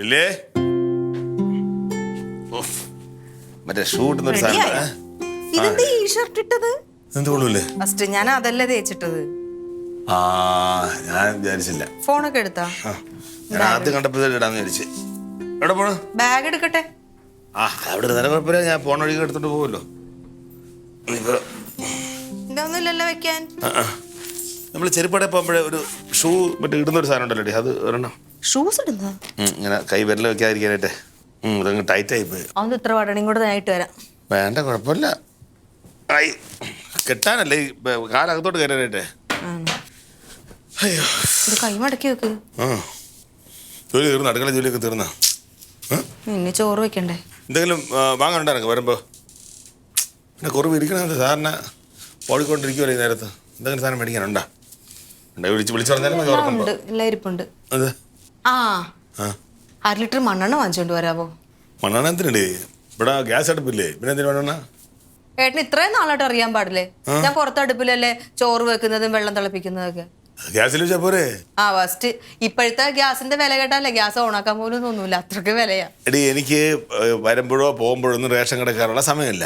ഇല്ലേ മറ്റേ ഷൂട്ട് ഇതെന്താ ഈ ഷർട്ട് ഇട്ടത്? എന്ത് കൊള്ളൂല്ലേ? ഫസ്റ്റ് ഞാൻ അതല്ലേ തേച്ചിട്ടത്. ആ ഞാൻ വിചാരിച്ചില്ല. ഫോണൊക്കെ എടുത്താ? ഞാൻ ആദ്യം കണ്ടപ്പോ ഇടാന്ന് വിചാരിച്ച്. എവിടെ പോണു? ബാഗ് എടുക്കട്ടെ. ആ അവിടെ നേരം കുഴപ്പമില്ല, ഞാൻ ഫോൺ വഴി എടുത്തോണ്ട് പോകുമല്ലോ. ഇതൊന്നുമില്ലല്ലോ വെക്കാൻ. നമ്മൾ ചെരുപ്പടെ പോകുമ്പോഴേ ഒരു ഷൂ മറ്റേ ഇടുന്ന ഒരു സാധനം ഉണ്ടല്ലോ, അത് ഒരെണ്ണം. ഷൂസ് ഇടുന്ന ഇങ്ങനെ കൈ വിരൽ വെക്കാതിരിക്കാനായിട്ടെ. അതങ്ങ് ടൈറ്റ് ആയി പോയി. അതൊന്ന് ഇത്ര വടണയും കൂടെ ആയിട്ട് വരാം. വേണ്ട കുഴപ്പമില്ല. ആയി കെട്ടാനല്ലേ കാലകത്തോട്ട് കയറാനായിട്ടെ. അയ്യോ ഇത് കൈ മടക്കി വെക്ക്. ജോലി തീർന്നു, അടുക്കള ജോലിയൊക്കെ തീർന്നാ? ഇനി ചോറ് വെക്കണ്ടേ? എന്തെങ്കിലും വാങ്ങാനുണ്ടായിരുന്നു വരുമ്പോ? പിന്നെ കുറവ് ഇരിക്കണത് സാറിന് ഓടിക്കൊണ്ടിരിക്കുമല്ലോ ഈ നേരത്ത്. എന്തെങ്കിലും സാധനം മേടിക്കാനുണ്ടാ? വിളിച്ചു പറഞ്ഞാലും എല്ലാം ഇരിപ്പുണ്ട്. അതെ. ആ 1/2 ലിറ്റർ മണ്ണെണ്ണ വാങ്ങിച്ചോണ്ട് വരാവോ? മണ്ണെണ്ണ എന്തിനേ? ഇവിടെ ഗ്യാസ് അടുപ്പില്ലേ, പിന്നെ എന്തിനു മണ്ണെണ്ണ? ഏട്ടന് ഇത്രയും നാളായിട്ട് അറിയാൻ പാടില്ലേ? ഞാൻ പുറത്തടുപ്പിലല്ലേ ചോറ് വെക്കുന്നതും വെള്ളം തിളപ്പിക്കുന്നതൊക്കെ. ഗ്യാസിൽ വെച്ചാ പോരെ? ആ ഫസ്റ്റ് ഇപ്പോഴത്തെ ഗ്യാസിന്റെ വില കേട്ടാലേ ഗ്യാസ് ഓണാക്കാൻ പോലും തോന്നൂല, അത്രക്ക് വിലയാ. എടി എനിക്ക് വരുമ്പോഴോ പോകുമ്പോഴോ ഒന്നും റേഷൻ കിടക്കാറുള്ള സമയമില്ല.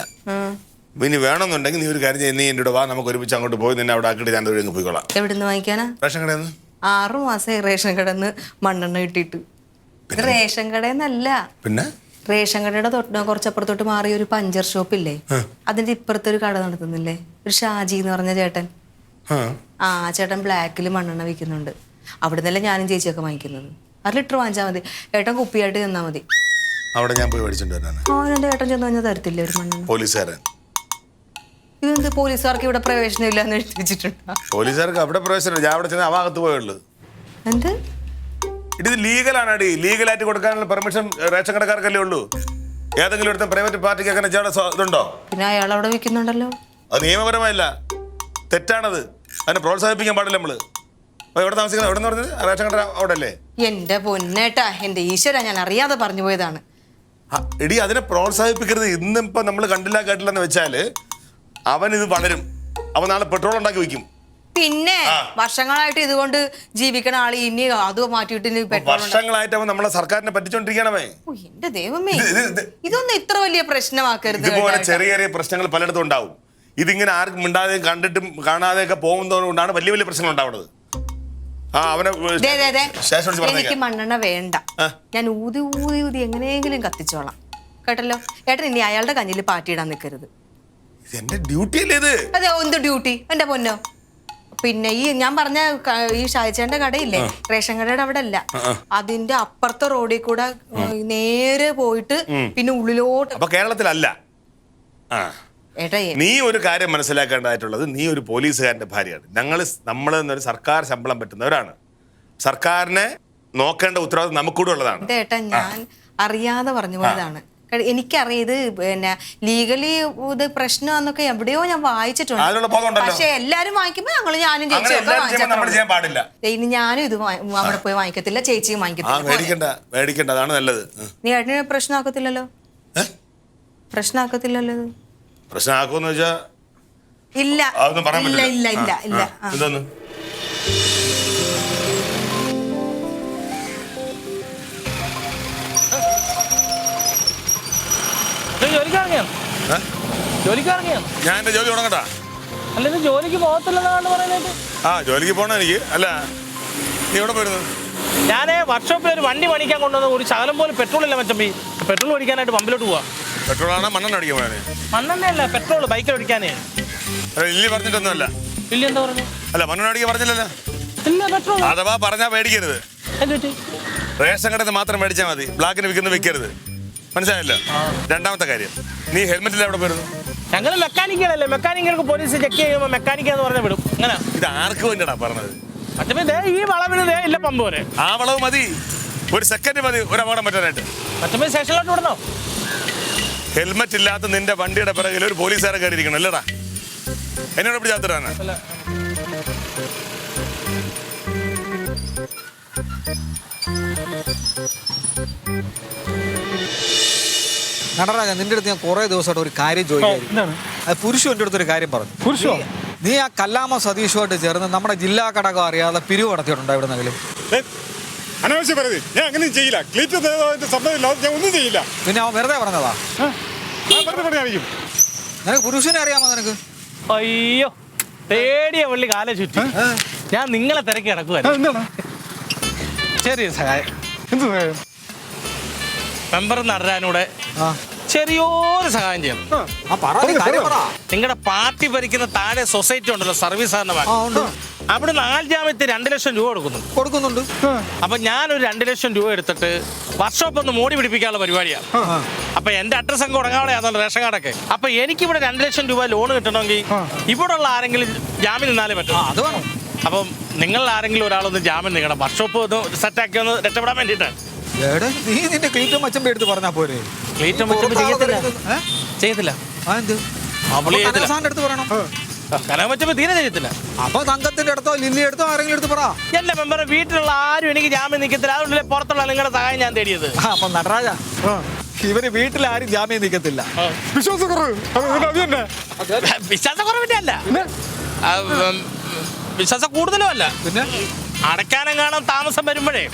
ഇനി വേണമെന്നുണ്ടെങ്കിൽ നീ ഒരു കാര്യം ചെയ്യും, നീ എൻ്റെ കൂടെ വാ, നമുക്ക് ഒരുമിച്ച് അങ്ങോട്ട് പോയി നിന്നെ അവിടെ ആക്കിയിട്ട് ഞാൻ തൊഴിൽ പോയിക്കോളാം. എവിടുന്ന് വാങ്ങിക്കാനാ? റേഷൻ കടയിൽ നിന്ന്. 6 മാസമായി റേഷൻ കടന്ന് മണ്ണെണ്ണ കിട്ടിയിട്ട്. റേഷൻ കടയെന്നല്ല, പിന്നെ റേഷൻ കടയുടെ കുറച്ചപ്പുറത്തോട്ട് മാറിയ ഒരു പഞ്ചർ ഷോപ്പ് ഇല്ലേ, അതിന്റെ ഇപ്പുറത്തെ ഒരു കട നടത്തുന്നില്ലേ, ഒരു ഷാജി എന്ന് പറഞ്ഞ ചേട്ടൻ. ആ ചേട്ടൻ ബ്ലാക്കിൽ മണ്ണെണ്ണ വിൽക്കുന്നുണ്ട്. അവിടെ നിന്നല്ലേ ഞാനും ചേച്ചിയൊക്കെ വാങ്ങിക്കുന്നത്. 1/2 ലിറ്റർ വാങ്ങിച്ചാൽ മതി, ഏട്ടൻ കുപ്പിയായിട്ട് തന്നാ മതി. അവിടെ ഞാൻ പോയി മേടിച്ചിട്ട് എന്റെ ഏട്ടൻ ചെന്ന് കഴിഞ്ഞാൽ തരത്തില്ലേ ഒരു മണ്ണെണ്ണ? പോലീസുകാരൻ. ഇതെന്ത് പോലീസുകാർക്ക് ഇവിടെ പ്രവേശനം ഇല്ലാന്ന് എഴുതി വെച്ചിട്ടുണ്ടോ? പോലീസുകാർക്ക് അവിടെ പ്രവേശനം, ഞാൻ അവിടെ ചെന്ന് അഭാഗത്ത് പോയുള്ളൂ. എന്ത് ഇത് ലീഗലാണ് അടി, ലീഗലായിട്ട് കൊടുക്കാനുള്ള പെർമിഷൻ റേഷൻ കടക്കാർക്കല്ലേ ഉള്ളൂ. ഏതെങ്കിലും എടുത്ത പ്രൈവറ്റ് പാർട്ടിക്ക് അങ്ങനെ ഇതുണ്ടോ? പിന്നെ അയാൾ അവിടെ വിൽക്കുന്നുണ്ടല്ലോ. അത് നിയമപരമായില്ല, തെറ്റാണത്. അതിനെ പ്രോത്സാഹിപ്പിക്കാൻ പാടില്ല നമ്മള്. എവിടെ താമസിക്കുന്നത്? എവിടെ നിന്ന് പറഞ്ഞത്? റേഷൻ കട അവിടെ അല്ലേ? എന്റെ പൊന്നേട്ടാ, എന്റെ ഈശ്വര, ഞാൻ അറിയാതെ പറഞ്ഞു പോയതാണ്. എടി അതിനെ പ്രോത്സാഹിപ്പിക്കരുത്. ഇന്നിപ്പോ നമ്മൾ കണ്ടില്ല കേട്ടില്ലെന്ന് വെച്ചാല് അവൻ ഇത് വളരും, അവൻ നാളെ പെട്രോൾ ഉണ്ടാക്കി വയ്ക്കും. പിന്നെ വർഷങ്ങളായിട്ട് ഇതുകൊണ്ട് ജീവിക്കണ ആള് ഇനി അത് മാറ്റിയിട്ട് വർഷങ്ങളായിട്ട് അവൻ നമ്മളെ സർക്കാരിനെ പറ്റിച്ചോണ്ടിരിക്കണമേ. എന്റെ ദൈവമേ, ഇതൊന്നും ഇത്ര വലിയ പ്രശ്നമാക്കരുത്. ഇതുപോലെ ചെറിയ ചെറിയ പ്രശ്നങ്ങൾ പലയിടത്തും ഉണ്ടാവും. ഇതിങ്ങനെ ആർക്കും മിണ്ടാതെ കണ്ടിട്ടും കാണാതെയൊക്കെ പോകുന്നതുകൊണ്ടാണ് വലിയ വലിയ പ്രശ്നങ്ങൾ ഉണ്ടാവുന്നത്. എനിക്ക് മണ്ണെണ്ണ വേണ്ട, ഞാൻ ഊതി ഊതി ഊതി എങ്ങനെയെങ്കിലും കത്തിച്ചോളാം കേട്ടല്ലോ. ഏട്ടൻ ഇനി അയാളുടെ കഞ്ഞിൽ പാറ്റിയിടാൻ നിൽക്കരുത്. എന്റെ ഡ്യൂട്ടി അല്ലേ ഇത്? അതെ, എന്ത് ഡ്യൂട്ടി എന്റെ പൊന്നോ. പിന്നെ ഈ ഞാൻ പറഞ്ഞ ഈ ഷായിച്ചേന്റെ കടയില്ലേ, റേഷൻ കടയുടെ അവിടെ അല്ല, അതിന്റെ അപ്പുറത്തെ റോഡിൽ കൂടെ നേരെ പോയിട്ട് പിന്നെ ഉള്ളിലോട്ട്. അപ്പൊ കേരളത്തിലല്ല. ഏട്ടാ നീ ഒരു കാര്യം മനസ്സിലാക്കേണ്ടതായിട്ടുള്ളത്, നീ ഒരു പോലീസുകാരന്റെ ഭാര്യയാണ്. നമ്മൾ എന്നൊരു സർക്കാർ ശമ്പളം പറ്റുന്നവരാണ്. സർക്കാരിനെ നോക്കേണ്ട ഉത്തരവാദിത്വം നമുക്കൂടെ ഉള്ളതാണ്. ഏട്ടാ ഞാൻ അറിയാതെ പറഞ്ഞു പോയതാണ്. എനിക്കറിയാം ഇത് പിന്നെ ലീഗലി ഇത് പ്രശ്നമാന്നൊക്കെ എവിടെയോ ഞാൻ വായിച്ചിട്ടുണ്ട്. പക്ഷെ എല്ലാരും വാങ്ങിക്കുമ്പോ ഞാനും ഇനി ഞാനും ഇത് അവിടെ പോയി വാങ്ങിക്കത്തില്ല, ചേച്ചിയും വാങ്ങിക്കത്തില്ല. അതാണ് നല്ലത്. നീ ഏട്ടനെ പ്രശ്നമാക്കത്തില്ലല്ലോ? പ്രശ്നമാക്കത്തില്ലല്ലോ? പ്രശ്നമാക്കുമെന്ന് വെച്ചാ ഇല്ല ഇല്ല ഇല്ല ഇല്ല ഇല്ല. ഞാൻ എന്റെ ജോലി തുടങ്ങട്ടാ? അല്ല ജോലിക്ക് പോകത്തില്ലെന്നാണ് പറയുന്നത്. ജോലിക്ക് പോണ എനിക്ക്. അല്ല നീ എവിടെ പോയിരുന്നു? ഞാൻ വർക്ക്ഷോപ്പിൽ ഒരു വണ്ടി പണിക്കാൻ കൊണ്ടുവന്ന ഒരു ശകലം പോലും പെട്രോൾ ഇല്ല മച്ചമ്പി. പെട്രോൾ ഒഴിക്കാനായിട്ട് പമ്പിലോട്ട് പോവാ. പെട്രോൾ ആണോ മണ്ണെണ്ണ അടിക്കാൻ പോയാ? മണ്ണെണ്ണയല്ല, പെട്രോൾ ബൈക്കിൽ ഒഴിക്കാനേ. ഇല്ലി പറഞ്ഞിട്ടൊന്നുമല്ല. ഇല്ല എന്താ പറഞ്ഞു? അല്ല മണ്ണെണ്ണ അടിക്കാൻ പറഞ്ഞില്ലല്ലോ. ഇല്ല പെട്രോൾ അഥവാ പറഞ്ഞാ മേടിക്കരുത്. റേഷൻ കടന്ന് മാത്രം മേടിച്ചാൽ മതി, ബ്ലാക്കിന് വിൽക്കുന്ന വിൽക്കരുത്. മനസ്സിലായല്ലോ? രണ്ടാമത്തെ കാര്യം, നീ ഹെൽമെറ്റിൽ എവിടെ പോയിരുന്നു? ഞങ്ങൾ മെക്കാനിക്കലല്ലേ, മെക്കാനിക്കർക്ക് പോലീസ് ചെക്ക് ചെയ്യുമ്പോൾ മെക്കാനിക്കാന്ന് പറഞ്ഞ വിടും. അങ്ങനെ ഇത് ആർക്ക് വേണ്ടിയാ പറഞ്ഞത്? മറ്റേ ഈ വളവിന് ഇല്ല പമ്പ് വരെ. ആ വളവ് മതി, ഒരു സെക്കൻഡ് മതി ഒരു അപകടം പറ്റാനായിട്ട്. മറ്റേ സ്റ്റേഷനിലോട്ട് വിടണോ? ഹെൽമെറ്റ് ഇല്ലാത്ത നിന്റെ വണ്ടിയുടെ പിറകിൽ ഒരു പോലീസുകാരെ കയറിയിരിക്കണം അല്ലേടാ? എന്നോട് എവിടെ ചാത്തരാണ്? നടരാജ, നിന്റെ അടുത്ത് ഞാൻ കുറെ ദിവസമായിട്ട് ഒരു കാര്യം ചോദിക്കുന്നു. പുരുഷു എൻ്റെ അടുത്തൊരു കാര്യം പറഞ്ഞു. പുരുഷോ? നീ ആ കല്ലാമ സതീഷുമായിട്ട് ചേർന്ന് നമ്മുടെ ജില്ലാ ഘടകം അറിയാതെ പിരിവ് നടത്തിയിട്ടുണ്ടോ എവിടെന്നെങ്കിലും? അനാവശ്യം പറയുന്നത്. ഞാൻ അങ്ങനെയും ചെയ്യില്ല. ക്ലീറ്റ് സമ്മതമില്ലാതെ ഞാൻ ഒന്നും ചെയ്യില്ല. പിന്നെ അവൻ വെറുതെ പറഞ്ഞതാ. ഞാൻ വെറുതെ പറയാനിരിക്കും. നിനക്ക് പുരുഷനെ അറിയാമോ നിനക്ക്? അയ്യോ തേടിയ വള്ളി കാലെ ചുറ്റി. ഞാൻ നിങ്ങളെ തിരക്കി കിടക്കുവായിരുന്നു. എന്താണ്? ചെറിയ സഹായം. എന്ത് സഹായം? മെമ്പർ നടരാനൂടെ ആ ചെറിയൊരു സഹായം ചെയ്യണം. ആ പറ, നീ കാര്യം പറ. നിങ്ങളുടെ പാർട്ടി ഭരിക്കുന്ന താഴെ സൊസൈറ്റി ഉണ്ടല്ലോ, സർവീസ് ആ ഉണ്ട്, അവിടെ 4 ജാമ്യത്തിൽ 2 ലക്ഷം രൂപ കൊടുക്കുന്നുണ്ട്. അപ്പൊ ഞാനൊരു 2 ലക്ഷം രൂപ എടുത്തിട്ട് വർക്ക്ഷോപ്പ് ഒന്ന് മോടി പിടിപ്പിക്കാനുള്ള പരിപാടിയാണ്. അപ്പൊ എന്റെ അഡ്രസ് അങ്ങ് ഉടങ്ങാതെയാണല്ലോ റേഷൻ കാർഡൊക്കെ. അപ്പൊ എനിക്കിവിടെ 2 ലക്ഷം രൂപ ലോൺ കിട്ടണമെങ്കിൽ ഇവിടെ ഉള്ള ആരെങ്കിലും ജാമ്യം നിന്നാലേ പറ്റും. അത് വേണം. അപ്പം നിങ്ങൾ ആരെങ്കിലും ഒരാളൊന്ന് ജാമ്യം നിൽക്കണം, വർക്ക്ഷോപ്പ് ഒന്ന് സെറ്റാക്കി ഒന്ന് രക്ഷപ്പെടാൻ വേണ്ടിയിട്ട്. നീ നിന്റെ ക്ലീറ്റും മച്ചമ്പി എടുത്ത് പറഞ്ഞാ പോരെ? ക്ലീറ്റം വെച്ചപ്പോൾ ചെയ്യത്തില്ല. എടുത്ത് പറയണം. കലം വെച്ചപ്പോൾ തീരെ ചെയ്യത്തില്ല. അപ്പൊ തങ്കത്തിന്റെ അടുത്തോ ലില്ലി എടുത്തോ ആരെങ്കിലും എടുത്ത് പറ. എന്റെ മെമ്പറെ വീട്ടിലുള്ള ആരും എനിക്ക് ജാമ്യം നിൽക്കത്തില്ല. അതുകൊണ്ടല്ലേ പുറത്തുള്ള നിങ്ങളുടെ സഹായം ഞാൻ തേടിയത്. അപ്പൊ നടരാജ, ഇവര് വീട്ടിൽ ആരും ജാമ്യം നിൽക്കത്തില്ല. വിശ്വാസക്കുറവ്. അത് തന്നെ. വിശ്വാസക്കുറവിന്റെ അല്ല, വിശ്വാസം കൂടുതലും അല്ല. പിന്നെ അടയ്ക്കാനെങ്ങാനും താമസം വരുമ്പോഴേ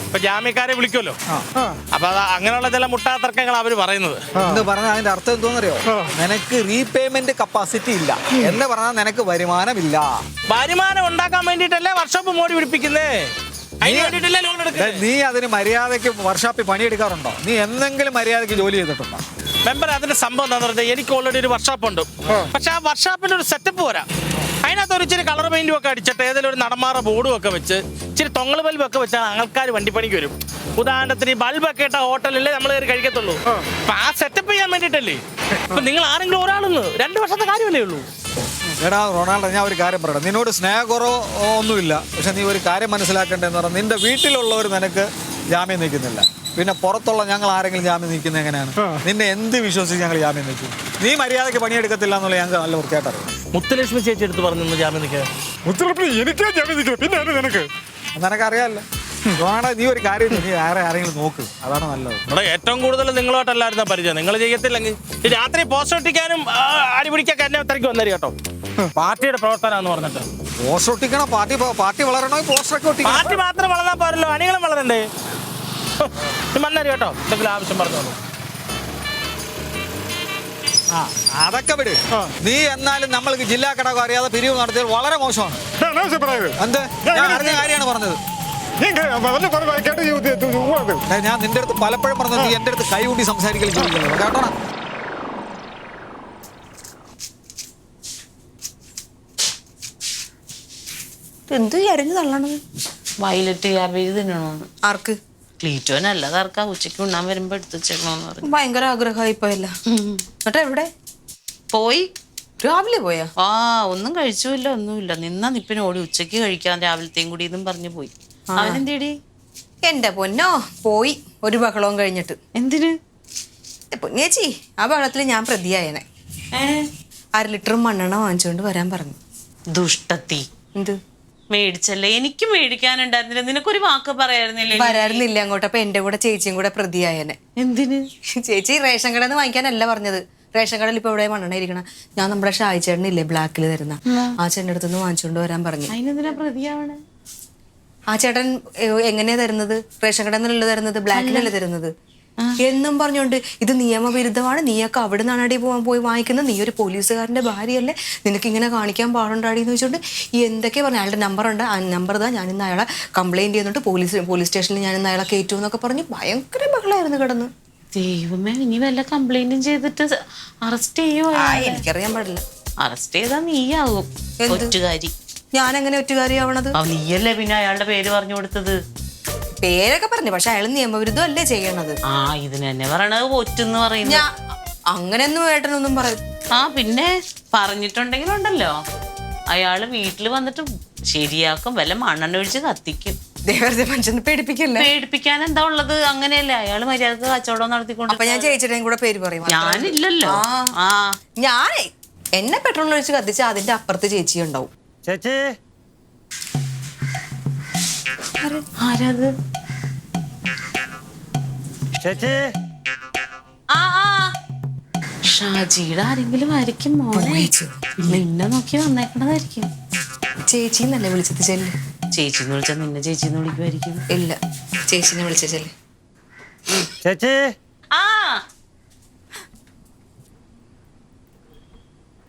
ഇപ്പൊ ജാമ്യക്കാരെ വിളിക്കുമല്ലോ. അപ്പൊ അത് അങ്ങനെയുള്ള ചില മുട്ടാതർക്കങ്ങൾ അവര് പറയുന്നത്. എന്ന് പറഞ്ഞാൽ അതിന്റെ അർത്ഥം എന്തോന്നറിയോ? നിനക്ക് റീപേയ്മെന്റ് കപ്പാസിറ്റി ഇല്ല എന്ന് പറഞ്ഞാൽ നിനക്ക് വരുമാനമില്ല. വരുമാനം ഉണ്ടാക്കാൻ വേണ്ടിട്ടല്ലേ വർക്ക്ഷോപ്പ് മോടി പിടിപ്പിക്കുന്നേ. അതിന് വേണ്ടിട്ടല്ലേ ലോൺ എടുക്കുന്നത്. നീ അതിന് മര്യാദയ്ക്ക് വർക്ക്ഷോപ്പിൽ പണിയെടുക്കാറുണ്ടോ? നീ എന്തെങ്കിലും മര്യാദയ്ക്ക് ജോലി ചെയ്തിട്ടുണ്ടോ? മെമ്പർ, അതിന്റെ സംഭവം എന്താന്ന് പറഞ്ഞാൽ എനിക്ക് ഓൾറെഡി ഒരു വർക്ക്ഷോപ്പ് ഉണ്ട്. പക്ഷെ ആ വർക്ക്ഷോപ്പിന്റെ ഒരു സെറ്റപ്പ് പോരാ. അതിനകത്ത് ഒരു ഇച്ചിരി കളർ പെയിന്റും ഒക്കെ അടിച്ചിട്ട് ഏതെങ്കിലും ഒരു നടമാറ ബോർഡും ഒക്കെ വെച്ച് ഇച്ചിരി തൊങ്ങൽ ബൾബൊക്കെ വെച്ചാൽ ആൾക്കാർ വണ്ടിപ്പണിക്ക് വരും. ഉദാഹരണത്തിന് ഈ ബൾബൊക്കെ ഇട്ട ഹോട്ടലിലേ നമ്മൾ കയറി കഴിക്കത്തുള്ളൂ. അപ്പൊ ആ സെറ്റപ്പ് ചെയ്യാൻ വേണ്ടിട്ടല്ലേ. അപ്പൊ നിങ്ങൾ ആരെങ്കിലും ഒരാളൊന്ന് 2 വർഷത്തെ കാര്യമല്ലേ ഉള്ളൂ. എടാ റൊണാൾഡോ, ഞാൻ ഒരു കാര്യം പറയണം. നിന്നോട് സ്നേഹക്കുറവോ ഒന്നുമില്ല. പക്ഷെ നീ ഒരു കാര്യം മനസ്സിലാക്കേണ്ടതെന്ന് പറഞ്ഞാൽ നിന്റെ വീട്ടിലുള്ളവർ നിനക്ക് ജാമ്യം നിൽക്കുന്നില്ല. പിന്നെ പുറത്തുള്ള ഞങ്ങൾ ആരെങ്കിലും ജാമ്യം നിൽക്കുന്നത് എങ്ങനെയാണ്? നിന്നെ എന്ത് വിശ്വസിച്ച് ഞങ്ങൾ ജാമ്യം നിൽക്കും? നീ മര്യാദയ്ക്ക് പണിയെടുക്കത്തില്ല എന്നുള്ള ഞങ്ങൾക്ക് നല്ല വൃത്തിയായിട്ടറിയാം. മുത്തുലക്ഷ്മി ചേച്ചി എടുത്ത് പറഞ്ഞു ജാമ്യം നിൽക്കുക. എനിക്കാ ജാമ്യം നിൽക്കുന്നത്. പിന്നെ നിനക്ക് നിനക്കറിയാമല്ലോ. റൊണാൾഡോ, നീ ഒരു കാര്യം നീ ആരെങ്കിലും നോക്ക്. അതാണ് നല്ലത്. ഇവിടെ ഏറ്റവും കൂടുതൽ നിങ്ങളോട്ടല്ലായിരുന്ന പരിചയം. നിങ്ങൾ ചെയ്യത്തില്ലെങ്കിൽ ഈ രാത്രി പോസ്റ്റ് ഒട്ടിക്കാനും അടിപിടിക്കാൻ എന്നെ അത്രയ്ക്ക് വന്നേരി കേട്ടോ. പാർട്ടിയുടെ പ്രവർത്തനമാണെന്ന് പറഞ്ഞിട്ട് പോസ്റ്റർ ഒട്ടിക്കണം. പാർട്ടി വളരണോ? പോസ്റ്ററൊക്കെ ഒട്ടിക്കണം. പാർട്ടി മാത്രം വളർന്നാൽ പോരല്ലോ, അണികളും വളരണ്ടേ. മണ്ണരി കേട്ടോ, എന്തെങ്കിലും ആവശ്യം പറഞ്ഞോളൂ. അതൊക്കെ വിട്. നീ എന്നാലും നമ്മൾക്ക് ജില്ലാ ഘടകം അറിയാതെ പിരിവ് നടത്തിയത് വളരെ മോശമാണ്. എന്ത്? ഞാൻ അറിഞ്ഞ കാര്യമാണ് പറഞ്ഞത്. ഞാൻ നിന്റെ അടുത്ത് പലപ്പോഴും പറഞ്ഞത് നീ എന്റെ അടുത്ത് കൈ കൂട്ടി സംസാരിക്കൽ ചോദിക്കല്ലോ കേട്ടോ. എന്ത് അരിഞ്ഞു തള്ളണത്? Violet cabbage തിന്നണോന്ന്. ആർക്ക്? ക്ലീറ്റോ നല്ലതാർക്കാ. ഉച്ചയ്ക്ക് ഉണ്ണാൻ വരുമ്പോ എടുത്തു വെച്ചേക്കണോന്ന് പറഞ്ഞു. ഭയങ്കര ആഗ്രഹമായി പോയല്ല. എന്നിട്ട് എവിടെ പോയി? രാവിലെ പോയാ? ഒന്നും കഴിച്ചില്ല, ഒന്നുമില്ല. നിന്നാ നിപ്പിന് ഓടി. ഉച്ചയ്ക്ക് കഴിക്കാൻ രാവിലത്തെയും കൂടി ഇതും പറഞ്ഞു പോയി. അവനെന്തേടി? എന്റെ പൊന്നോ, പോയി ഒരു ബഹളവും കഴിഞ്ഞിട്ട്. എന്തിന്? പൊന്നേച്ചി, ആ ബഹളത്തിൽ ഞാൻ പ്രതിയായനെ. 1/2 ലിറ്റർ മണ്ണെണ്ണ വാങ്ങിച്ചുകൊണ്ട് വരാൻ പറഞ്ഞു. ദുഷ്ടത്തി. എന്ത് മേടിച്ചല്ലേ? എനിക്ക് മേടിക്കാനുണ്ടായിരുന്നില്ല. നിനക്കൊരു വാക്ക് പറയായിരുന്നില്ലേ? വരാറുന്നില്ല അങ്ങോട്ട്. അപ്പൊ എന്റെ കൂടെ ചേച്ചിയും കൂടെ പ്രതിയായനെ. എന്തിന്? ചേച്ചി റേഷൻ കടയിൽ നിന്ന് വാങ്ങിക്കാനല്ല പറഞ്ഞത്. റേഷൻ കടയിൽ ഇപ്പൊ എവിടെ മണ്ണെണ്ണ ഇരിക്കണം? ഞാൻ നമ്മുടെ ഷായി ചേട്ടനില്ലേ ബ്ലാക്കിൽ തരുന്ന, ആ ചേട്ടൻ്റെ അടുത്തുനിന്ന് വാങ്ങിച്ചുകൊണ്ട് വരാൻ പറഞ്ഞു. അതിനെന്തിനാ പ്രതിയാവണേ? ആ ചേട്ടൻ എങ്ങനെയാ തരുന്നത്? റേഷൻ കടയിൽ നിന്നല്ല തരുന്നത്, ബ്ലാക്കിലല്ലേ തരുന്നത് എന്നും പറഞ്ഞോണ്ട് ഇത് നിയമവിരുദ്ധമാണ്, നീയൊക്കെ അവിടെ നിന്നാണ് പോയി വാങ്ങിക്കുന്നത്, നീ ഒരു പോലീസുകാരന്റെ ഭാര്യയല്ലേ, നിനക്ക് ഇങ്ങനെ കാണിക്കാൻ പാടുണ്ടാടി എന്ന് വെച്ചോണ്ട് എന്തൊക്കെ പറഞ്ഞു. അയാളുടെ നമ്പറുണ്ട്, ആ നമ്പർ ഇതാ, ഞാനിന്ന് അയാളെ കംപ്ലൈന്റ് ചെയ്യുന്നുണ്ട്, പോലീസ് സ്റ്റേഷനിൽ ഞാനിന്ന് അയാളെ കയറ്റു എന്നൊക്കെ പറഞ്ഞ് ഭയങ്കര ബഹളമായിരുന്നു കിടന്ന്. ദൈവമേ, ഇനി വല്ല കംപ്ലൈന്റും ചെയ്തിട്ട് അറസ്റ്റ് ചെയ്യുമോ? എനിക്കറിയാൻ പാടില്ല. അറസ്റ്റ് ചെയ്താ നീയാവും ഒറ്റുകാരി. ഞാൻ എങ്ങനെ ഒറ്റുകാരിയാവണത്? നീയല്ലേ പിന്നെ അയാളുടെ പേര് പറഞ്ഞു കൊടുത്തത്. പേരൊക്കെ പറഞ്ഞു, പക്ഷെ അയാൾ നിയമവിരുദ്ധം അല്ലേ ചെയ്യണത്. ഇതിന് തന്നെ പറയണത് ഒറ്റെന്ന് പറയുന്നത്. അങ്ങനെയൊന്നും ഏട്ടനൊന്നും പറയും. പിന്നെ പറഞ്ഞിട്ടുണ്ടെങ്കിലുണ്ടല്ലോ, അയാള് വീട്ടിൽ വന്നിട്ട് ശരിയാക്കും, വല്ല മണ്ണെണ്ണ ഒഴിച്ച് കത്തിക്കും. മനുഷ്യനെ പേടിപ്പിക്കല്ലേ? പേടിപ്പിക്കാൻ എന്താ ഉള്ളത്? അങ്ങനെയല്ലേ അയാള് മര്യാദക്ക് കച്ചവടം നടത്തിക്കൊണ്ട്. അപ്പൊ ഞാൻ ചേച്ചിയുടെയും കൂടെ പേര് പറയും. ഞാനില്ലല്ലോ. ഞാനേ എന്നെ പെട്രോൾ ഒഴിച്ച് കത്തിച്ച അതിന്റെ അപ്പുറത്ത് ചേച്ചി ഉണ്ടാവും. ചേച്ചി ആരാത്? ചേച്ചി ഷാജിയുടെ ആരെങ്കിലും ആയിരിക്കും. മോനെ നിന്നെ നോക്കി വന്നേക്കണതായിരിക്കും. ചേച്ചി എന്നല്ലേ വിളിച്ചത്? ചെല്ല്. ചേച്ചിന്ന് വിളിച്ചാൽ നിന്നെ ചേച്ചിന്ന് വിളിക്കുമായിരിക്കും. ഇല്ല, ചേച്ചിനെ വിളിച്ചല്ലേ. ചേച്ചി ആ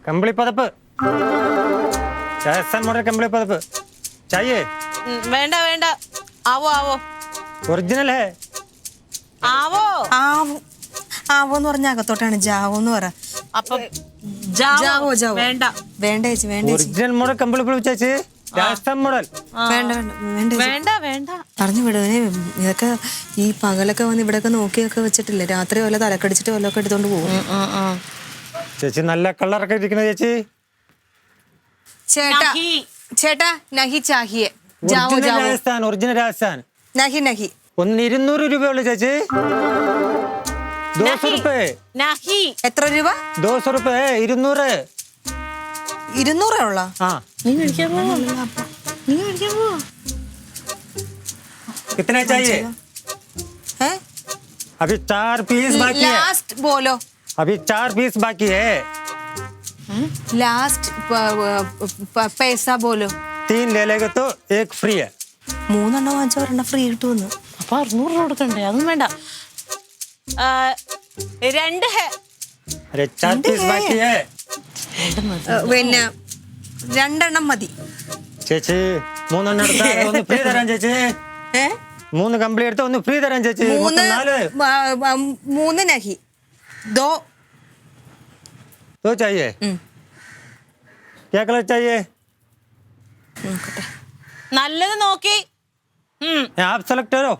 कंबली पदप राजस्थान मॉडल कंबली पदप चाहिए? വേണ്ട വേണ്ട. ആവോ ആവോ. ओरिजिनल है? ആവോ ആവോന്ന് പറഞ്ഞ അകത്തോട്ടാണ്, ജാവോ എന്ന് പറ. അപ്പൊ ജാവോ ജാവോ. വേണ്ട വേണ്ട ചേച്ചി, വേണ്ട ചേച്ചി. ओरिजिनल मॉडल कंबली पदप ചേച്ചി രാജസ്ഥാൻ മോഡൽ. വേണ്ട വേണ്ട വേണ്ട ചേച്ചി. വേണ്ട വേണ്ട. പറഞ്ഞു വിടുവനെ. ഇതൊക്കെ ഈ പകലൊക്കെ വന്ന് ഇവിടെയൊക്കെ നോക്കിയൊക്കെ വെച്ചിട്ടില്ലേ, രാത്രി വല്ല തലക്കടിച്ചിട്ട് വല്ലതൊക്കെ എടുത്തോണ്ട് പോകും. ചേച്ചി നല്ല കളറൊക്കെ ഇരിക്കുന്ന ചേച്ചി. ചേട്ടാ നഹി. ചേട്ടാ നഹി ചാഹിയെ. ജാവോ ഒറിജിനൽ ജാവോ. രാജസ്ഥാൻ, ഒറിജിനൽ രാജസ്ഥാൻ. നഹി നഹി. ഒന്നിന് 200 രൂപയുള്ളൂ ചേച്ചി. 200 രൂപയെ. നഹി. എത്ര രൂപ? 200 രൂപയെ. 200. 200 ഉള്ള. हाँ നീ മേടിക്കാൻ പോവാ. നീ മേടിക്കാൻ പോവാ. कितने चाहिए? अभी 4 पीस बाकी है. लास्ट बोलो. अभी 4 पीस बाकी है. लास्ट पैसा बोलो. 3 ले लेगा तो 1 फ्री है. 3 എണ്ണം വാങ്ങിച്ചാൽ 1 ഫ്രീ കിട്ടുമെന്ന്. അപ്പൊ 600 രൂപ കൊടുക്കണ്ടേ? അതും വേണ്ട. 2 ഹെ. अरे 4 पीस बाकी है. പിന്നെ 2 എണ്ണം മതി. ചേച്ചി 3 എണ്ണം എടുത്താൽ 1 ഫ്രീ തരാം ചേച്ചി. 3 കംപ്ലീറ്റ് എടുത്താൽ 1 ഫ്രീ തരാം ചേച്ചി. 3 നഹി. 2 चाहिए? क्या कलर चाहिए? നോക്കട്ടെ. നല്ലത് നോക്കി. आप सेलेक्ट करो.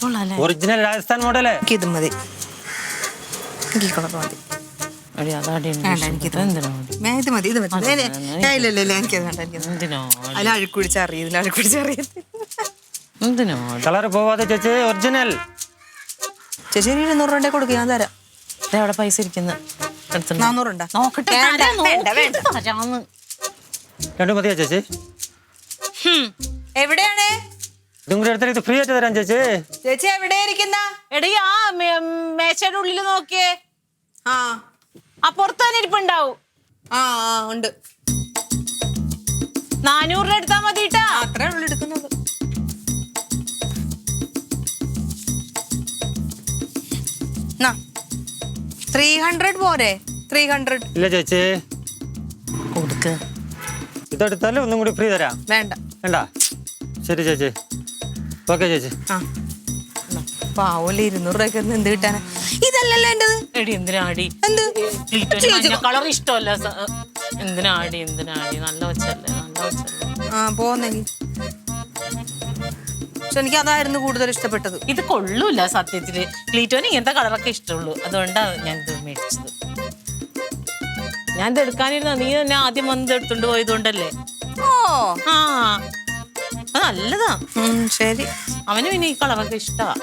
കൊള്ളാല്ലേ? ओरिजिनल राजस्थान मॉडल है. എനിക്കിത് മതി. എനിക്ക് കളർ മതി. അടി അതാടി വേണ്ട, എനിക്കിത് എന്തിനാ ഇത് മതി. ഇത് മതി. ഇല്ല എനിക്കത് വേണ്ട. എനിക്കത് എന്തിനാ അതിൽ അഴുക്കുടിച്ച് അറിയുന്നില്ല, അഴുക്കുടിച്ച് അറിയുന്നില്ല. എന്തിനാ कलर പോവാതെ ചേച്ചി. ഒറിജിനൽ ചേച്ചി 200 രൂപ കൊടുക്കുക, ഞാൻ തരാം. അവിടെ പൈസ ഇരിക്കുന്ന 400 ഉണ്ടാ? നോക്കട്ടെ. വേണ്ട, തരാം, വേണ്ട, നോക്കിയിട്ട് വേണ്ട. തരാന്ന്. രണ്ടും മതിയോ ചേച്ചി? എവിടെയാണ് ഇതും കൂടി എടുത്താൽ ഇത് ഫ്രീ ആയിട്ട് തരാം ചേച്ചി. ചേച്ചി? എവിടെ ഇരിക്കുന്ന? എടീ ആ മേശയുടെ ഉള്ളിൽ നോക്കിയേ. ആ ആ പുറത്ത് തന്നെ ഇരിപ്പുണ്ടാവും. ആ ഉണ്ട്. 400 രൂപ എടുത്താ മതിട്ടാ. അത്രേ ഉള്ളു എടുക്കുന്നത്. നാ 300 പോരെ? 300 ഇല്ല ചേച്ചി, കൊടുക്ക്. ഇതെടുത്താലും ഒന്നും കൂടി ഫ്രീ തരാം. വേണ്ട. വേണ്ട? ശരി ചേച്ചി, ഓക്കെ ചേച്ചി. ആ പാവല്ലേ 200 രൂപയ്ക്ക് എന്ത് കിട്ടാനാ? ഇതല്ലല്ലോ എന്റേത്. എടി എന്തിനാടി? എന്ത് കളർ ഇഷ്ടമല്ല. എന്തിനാടി നല്ല വെച്ചല്ലേ, നല്ല വെച്ചല്ലേ. ആ പോന്നെങ്കിൽ. പക്ഷെ എനിക്ക് അതായിരുന്നു കൂടുതൽ ഇഷ്ടപ്പെട്ടത്. ഇത് കൊള്ളൂല സത്യത്തില്. ക്ലീറ്റോന് ഇങ്ങനത്തെ കളറൊക്കെ ഇഷ്ടമുള്ളൂ, അതുകൊണ്ടാണ് ഞാൻ ഇത് മേടിച്ചത്. ഞാൻ ഇത് എടുക്കാനിരുന്ന നീ തന്നെ ആദ്യം വന്ന് എടുത്തോണ്ട് പോയതുകൊണ്ടല്ലേ. ഓ ആ അത് നല്ലതാ. ശരി. അവന് പിന്നെ ഈ കളറൊക്കെ ഇഷ്ടമാ.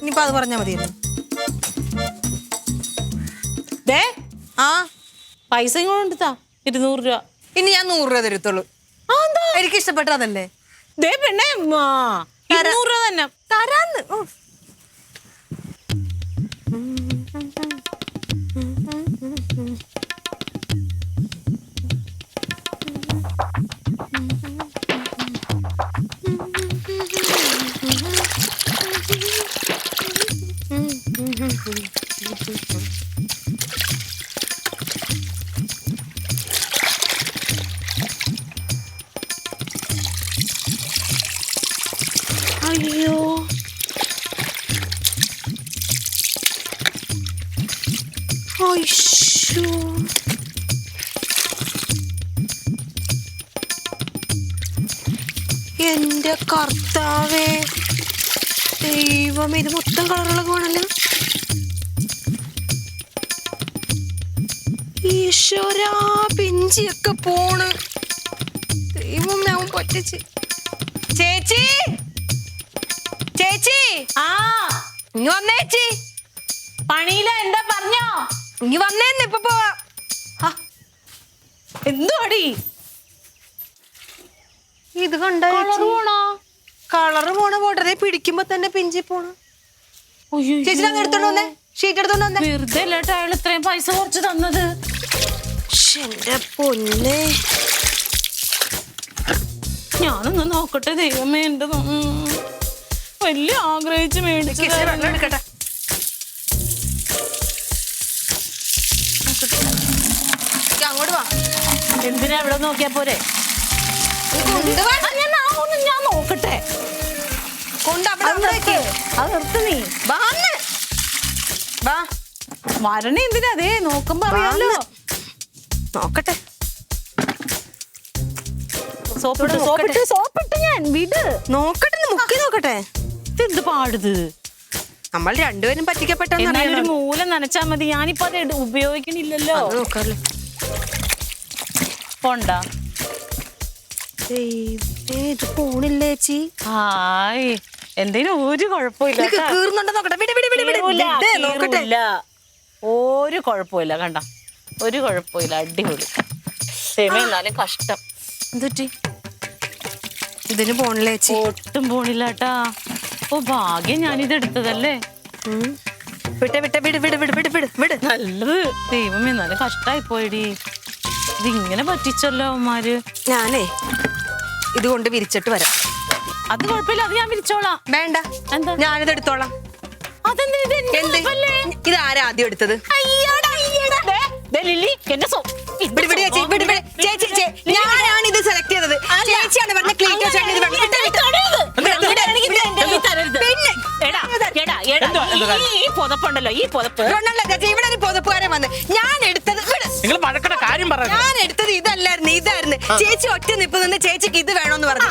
ഇനിയിപ്പോ അത് പറഞ്ഞാ മതിയല്ലോ. ദേ ആ പൈസ ഇങ്ങോട്ട് താ. 200 രൂപ. ഇനി ഞാൻ 100 രൂപ തരത്തുള്ളൂ. എനിക്ക് ഇഷ്ടപ്പെട്ടതല്ലേ. ദേ പെണ്ണെ 200 രൂപ തന്നെ തരാന്ന്. അയ്യോ അയ്യോ എന്റെ കർത്താവേ, ദൈവം, ഇത് മൊത്തം കളറുകളൊക്കെ വേണല്ലോ. ഈശ്വരാ, പിഞ്ചിയൊക്കെ പോണ്. ദൈവം, ഞാൻ പറ്റിച്ച്. ചേച്ചി ചേച്ചി ആ ഇനി വന്നേച്ചി. പണിയില എന്താ പറഞ്ഞോ? ഇനി വന്നേന്ന്, ഇപ്പൊ പോവാ. എന്തോടി ഇത് കണ്ടോ? കളറ് പോണ പോട്ടതേ പിടിക്കുമ്പോ തന്നെ പിഞ്ചി പോണ. ചേച്ചി അങ്ങ് എടുത്തോണ്ട് വന്നേ, ഷീറ്റ് എടുത്തോണ്ട് വന്നേ. വെറുതെ അല്ലേട്ടോ അയാൾ ഇത്രയും പൈസ കുറച്ച് തന്നത്. ശ്ശേ, എന്റെ പൊന്നെ. ഞാനൊന്ന് നോക്കട്ടെ ദൈവമേ, എന്റെ വലിയ ആഗ്രഹിച്ച് മേടിച്ചു. വെള്ളം എടുക്കട്ടെ. അങ്ങോട്ട് വാ. എന്തിനാ ഇവിടെ നോക്കിയാ പോരെ? ഞാൻ നോക്കട്ടെ. അത് നിർത്ത് നീ. വരണേ എന്തിനാ? അതേ നോക്കുമ്പോ അറിയാലോ. നോക്കട്ടെ. സോപ്പിട്ട് ഞാൻ വിട്. നോക്കട്ടെ, മുക്കി നോക്കട്ടെ. ഇതെന്ത് പാടുത്? നമ്മൾ രണ്ടുപേരും പറ്റിക്കപ്പെട്ടെന്ന് എന്നാലും ഒരു മൂലം നനച്ചാ മതി. ഞാനിപ്പോ അത് ഉപയോഗിക്കണില്ലല്ലോ. നോക്കാല്ലേ. പോണ്ടാ. ഇത് പോണില്ലേ ചേച്ചി? ഹായ്, എന്തേലും ഒരു കുഴപ്പമില്ല. കീറുന്നുണ്ടോ നോക്കട്ടെ. നോക്കട്ടെ. ഒരു കുഴപ്പമില്ല. കണ്ട, ഒരു കുഴപ്പമില്ല. അടിപൊളി. എന്നാലും കഷ്ടം. എന്തുറ്റി? ഇതിന് പോണില്ലേ ചേച്ചി? ഒട്ടും പോണില്ല കേട്ടാ. ഓ ഭാഗ്യം, ഞാനിത് എടുത്തതല്ലേ. വിട്. നല്ലത്. ദൈവം, എന്നാലും കഷ്ടായി പോയടി. ഇതിങ്ങനെ പറ്റിച്ചല്ലോ അവന്മാര്. ഞാനേ ഇതുകൊണ്ട് വിരിച്ചിട്ട് വരാം. അത് കുഴപ്പമില്ല, അത് ഞാൻ വിരിച്ചോളാം. വേണ്ട, എന്താ? ഞാനിത് എടുത്തോളാം. അതെന്ത്? ഇത് ആരാ ആദ്യം എടുത്തത്? ഞാനാണ് ഇത് സെലക്ട് ചെയ്തത്. ചേച്ചിയാണ് പറഞ്ഞ ക്ലീറ്റോ ചേട്ടൻ ഇത് ഈ പുതപ്പുണ്ടല്ലോ, ഈ പുതപ്പ് ഇവിടെ ഒരു പൊതുപ്പുകാരൻ വന്ന് ഞാൻ എടുത്തത് കാര്യം ഇതല്ലായിരുന്നു, ഇതായിരുന്നു. ചേച്ചി ഒറ്റ നിപ്പ് നിന്ന് ചേച്ചിക്ക് ഇത് വേണോന്ന് പറഞ്ഞു.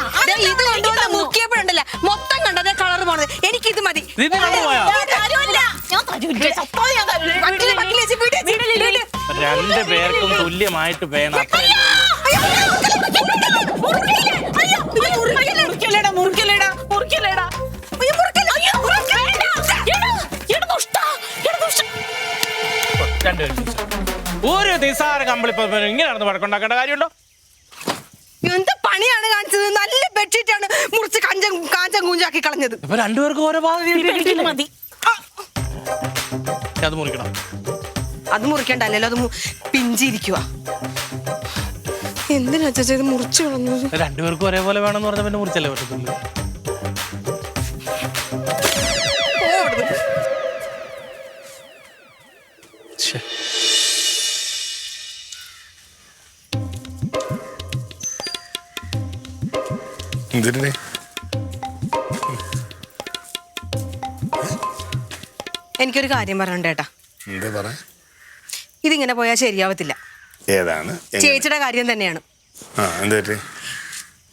ഇത് കൊണ്ടുവന്ന് മുക്കിയപ്പോഴുണ്ടല്ലോ മൊത്തം കണ്ടതേ കളർ പോണത്. എനിക്കിത് മതി. രണ്ടുപേർക്കും തുല്യമായിട്ട് വേണം. ഒരു നിസാര കമ്പിളി ഇങ്ങനെ നടന്ന് വഴക്കുണ്ടാക്കേണ്ട കാര്യമുണ്ടോ? എന്ത് പണിയാണ് കാണിച്ചത്? നല്ല ബെഡ്ഷീറ്റ് ആണ് മുറിച്ച് കാഞ്ചം കൂഞ്ചാക്കി കളഞ്ഞത്. ഇപ്പൊ രണ്ടുപേർക്കും ഓരോ ബാധ്യത മതി. അത് മുറിക്കണം. അത് മുറിക്കണ്ടല്ലോ, അത് പിഞ്ചിരിക്കുക. എന്തിനാ ചേച്ചി ഇത് മുറിച്ചു കളഞ്ഞത്? രണ്ടുപേർക്കും ഒരേപോലെ വേണമെന്ന് പറഞ്ഞാൽ പിന്നെ മുറിച്ചല്ലേ പറ്റത്തുള്ളൂ. എനിക്കൊരു കാര്യം പറഞ്ഞേട്ടാ. ഇതിങ്ങനെ പോയാൽ ശരിയാവത്തില്ല. ഏതാണ്? ചേച്ചിയുടെ കാര്യം തന്നെയാണ്.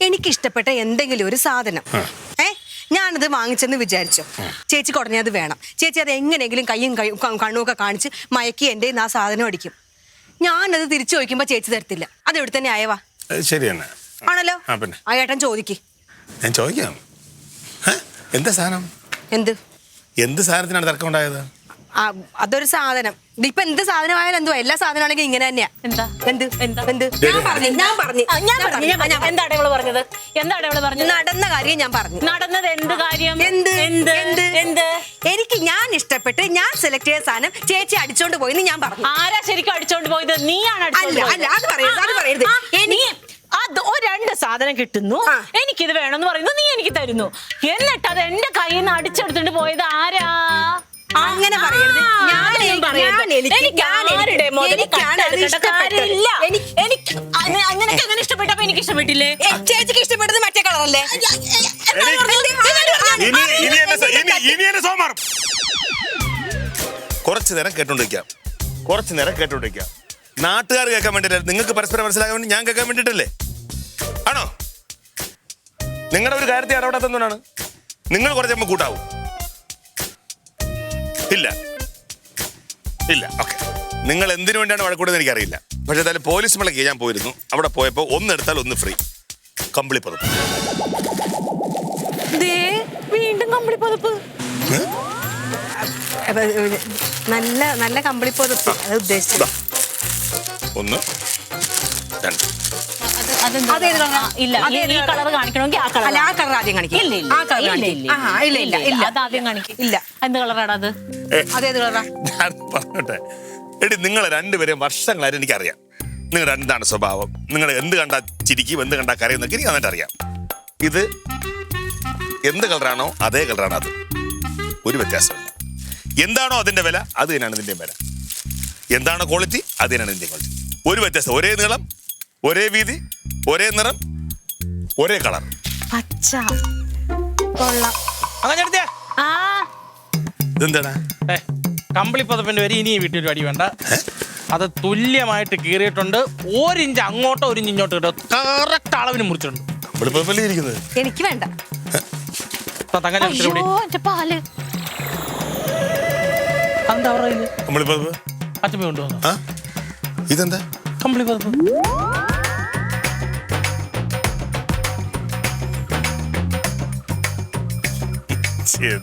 എനിക്ക് ഇഷ്ടപ്പെട്ട എന്തെങ്കിലും ഒരു സാധനം ഞാനത് വാങ്ങിച്ചെന്ന് വിചാരിച്ചോ, ചേച്ചിക്ക് ഉടനെ അത് വേണം. ചേച്ചി അത് എങ്ങനെയെങ്കിലും കയ്യും കണ്ണുമൊക്കെ കാണിച്ച് മയക്കി എൻ്റെ ആ സാധനം അടിക്കും. ഞാനത് തിരിച്ചു ചോദിക്കുമ്പോ ചേച്ചി തരത്തില്ല. അത് ഇവിടെ തന്നെ ആയവാ. ആണല്ലോ. ആ ഏട്ടൻ ചോദിക്ക്. ഞാൻ ചോദിക്കാം. എന്താ സാധനം? എന്ത് സാധനത്തിനാണ് തർക്കം ഉണ്ടായത്? അതൊരു സാധനം. ഇപ്പൊ എന്ത് സാധനമായാലും എന്തോ, എല്ലാ സാധനമാണെങ്കിൽ ഇങ്ങനെ തന്നെയാ. നടന്ന കാര്യം ഞാൻ പറഞ്ഞു. നടന്നത് എന്ത് കാര്യം? എനിക്ക് ഞാൻ ഇഷ്ടപ്പെട്ട് ഞാൻ സെലക്ട് ചെയ്ത സാധനം ചേച്ചി അടിച്ചോണ്ട് പോയെന്ന് ഞാൻ പറഞ്ഞു. ആരാ ശരിക്കും അടിച്ചോണ്ട് പോയത്? നീയാണ്. അത് പറയരുത്. അത് രണ്ട് സാധനം കിട്ടുന്നു, എനിക്കിത് വേണമെന്ന് പറയുന്നു, നീ എനിക്ക് തരുന്നു. എന്നിട്ട് അത് എന്റെ കയ്യിൽ നിന്ന് അടിച്ചെടുത്തോണ്ട് പോയത് ആരാ? അങ്ങനെ പറയരുത്. അങ്ങനെ ഇഷ്ടപ്പെട്ടപ്പോ എനിക്ക് ഇഷ്ടപ്പെട്ടില്ലേ? ചേച്ചിക്ക് ഇഷ്ടപ്പെട്ടത് മറ്റേ കളറല്ലേ? കുറച്ചു നേരം കേട്ടോണ്ടിരിക്കാം. നാട്ടുകാർ കേൾക്കാൻ വേണ്ടിട്ടല്ലേ? നിങ്ങൾക്ക് പരസ്പരം മനസ്സിലാക്കാൻ വേണ്ടി ഞാൻ കേൾക്കാൻ വേണ്ടിട്ടല്ലേ? ആണോ? നിങ്ങളുടെ ഒരു കാര്യത്തെ ഇടപെടാത്തതാണ്. നിങ്ങൾ കുറച്ച് കൂട്ടാവും. ഇല്ല ഓക്കെ. നിങ്ങൾ എന്തിനു വേണ്ടിയാണ് വഴക്കൂടുന്നത് എനിക്കറിയില്ല. പക്ഷെ എന്തായാലും പോലീസ് മലക്ക് ഞാൻ പോയിരുന്നു. അവിടെ പോയപ്പോൾ ഒന്നെടുത്താൽ ഒന്ന് ഫ്രീ. കമ്പിളി പതപ്പ്. വീണ്ടും കമ്പിളി പതപ്പ്. നല്ല കമ്പിളി പതപ്പ് ഉദ്ദേശിച്ചത്. 1 2. ഇല്ല, ഈ കളർ കാണിക്കണമെങ്കിൽ ആ കളർ ആദ്യം കാണിക്കും. എന്ത് കളറാണ് അത്? ഞാൻ പറഞ്ഞോട്ടെ. എടി, നിങ്ങളെ രണ്ടുപേരെയും വർഷങ്ങളായിട്ട് എനിക്കറിയാം. നിങ്ങളുടെ എന്താണ് സ്വഭാവം, നിങ്ങൾ എന്ത് കണ്ടാൽ ചിരിക്കും, എന്ത് കണ്ടാൽ കരയുന്നൊക്കെ എനിക്ക് നന്നായിട്ട് അറിയാം. ഇത് എന്ത് കളറാണോ അതേ കളറാണ് അത്, ഒരു വ്യത്യാസമില്ല. എന്താണോ അതിൻ്റെ വില അത് തന്നെയാണ് ഇതിൻ്റെ വില. എന്താണോ ക്വാളിറ്റി അത് തന്നെയാണ് ഇതിൻ്റെ ക്വാളിറ്റി. ഒരു വ്യത്യാസം, ഒരേ നീളം, ഒരേ വീതി, ഒരേ നിറം, ഒരേ കളർ. പച്ച കൊള്ളാം. അങ്ങനെ എടുത്തേ. ഇതെന്താടാ? കമ്പിളി പതപ്പിന്റെ വരെ ഇനി വീട്ടിൽ ഒരു അടി വേണ്ട. അത് തുല്യമായിട്ട് കീറിയിട്ടുണ്ട്. 1 ഇഞ്ച് അങ്ങോട്ടോ 1 ഇഞ്ച് ഇങ്ങോട്ടോ ഇട്ടോ കറക്റ്റ് അളവിന് മുറിച്ചിട്ടുണ്ട്. വെളുപ്പല്ലേ ഇരിക്കുന്നത്? എനിക്ക് വേണ്ട. പാല് എന്താ പറയുന്നത്? കമ്പിളിപ്പതപ്പ് അച്ഛമ്മ കൊണ്ടുവന്നു. ആ ഇതെന്താ? കമ്പിളി പതപ്പ്. ശരി.